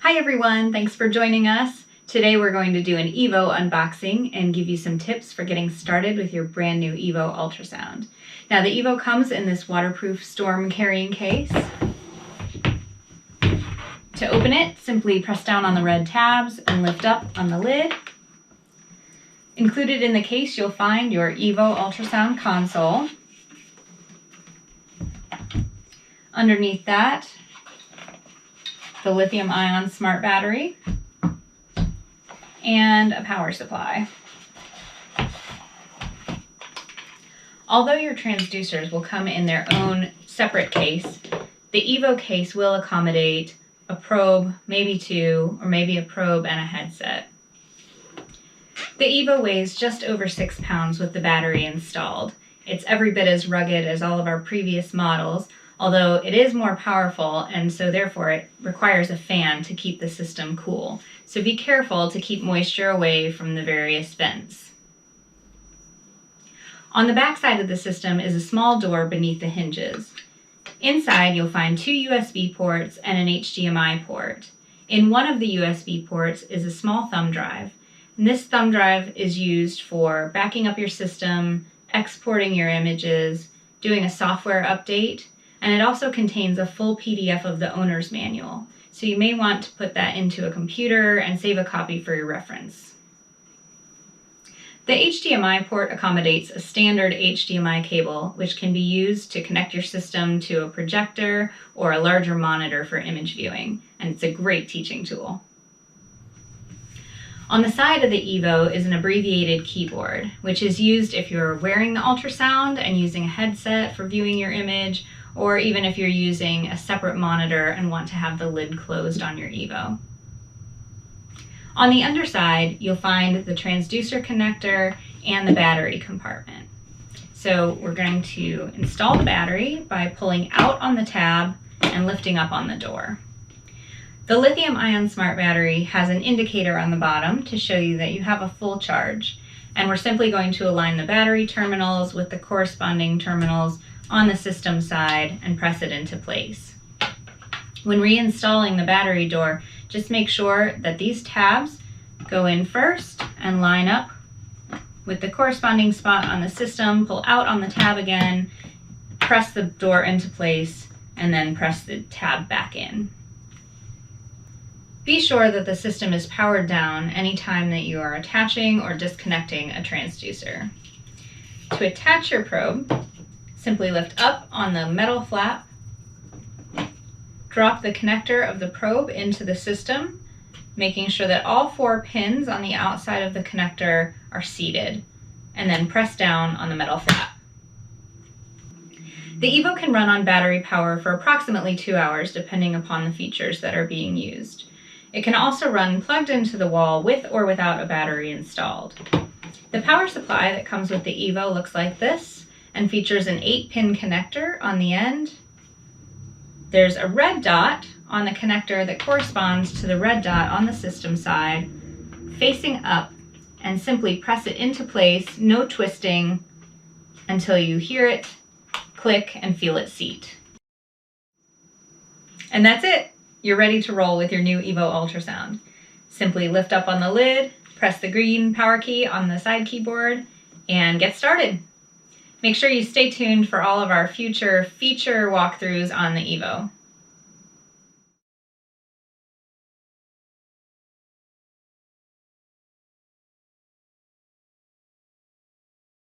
Hi everyone, thanks for joining us. Today we're going to do an EVO unboxing and give you some tips for getting started with your brand new EVO ultrasound. Now the EVO comes in this waterproof storm carrying case. To open it, simply press down on the red tabs and lift up on the lid. Included in the case you'll find your EVO ultrasound console. Underneath that, the lithium-ion smart battery, and a power supply. Although your transducers will come in their own separate case, the EVO case will accommodate a probe, maybe two, or maybe a probe and a headset. The EVO weighs just over 6 pounds with the battery installed. It's every bit as rugged as all of our previous models, although it is more powerful, and so therefore it requires a fan to keep the system cool. So be careful to keep moisture away from the various vents. On the back side of the system is a small door beneath the hinges. Inside you'll find 2 USB ports and an HDMI port. In one of the USB ports is a small thumb drive. And this thumb drive is used for backing up your system, exporting your images, doing a software update, and it also contains a full PDF of the owner's manual. So you may want to put that into a computer and save a copy for your reference. The HDMI port accommodates a standard HDMI cable, which can be used to connect your system to a projector or a larger monitor for image viewing, and it's a great teaching tool. On the side of the EVO is an abbreviated keyboard, which is used if you're wearing the ultrasound and using a headset for viewing your image, or even if you're using a separate monitor and want to have the lid closed on your EVO. On the underside, you'll find the transducer connector and the battery compartment. So we're going to install the battery by pulling out on the tab and lifting up on the door. The lithium-ion smart battery has an indicator on the bottom to show you that you have a full charge, and we're simply going to align the battery terminals with the corresponding terminals on the system side and press it into place. When reinstalling the battery door, just make sure that these tabs go in first and line up with the corresponding spot on the system. Pull out on the tab again, press the door into place, and then press the tab back in. Be sure that the system is powered down anytime that you are attaching or disconnecting a transducer. To attach your probe, simply lift up on the metal flap, drop the connector of the probe into the system, making sure that all 4 pins on the outside of the connector are seated, and then press down on the metal flap. The EVO can run on battery power for approximately 2 hours, depending upon the features that are being used. It can also run plugged into the wall with or without a battery installed. The power supply that comes with the EVO looks like this and features an 8-pin connector on the end. There's a red dot on the connector that corresponds to the red dot on the system side, facing up, and simply press it into place, no twisting, until you hear it click and feel it seat. And that's it! You're ready to roll with your new EVO ultrasound. Simply lift up on the lid, press the green power key on the side keyboard, and get started. Make sure you stay tuned for all of our future feature walkthroughs on the EVO.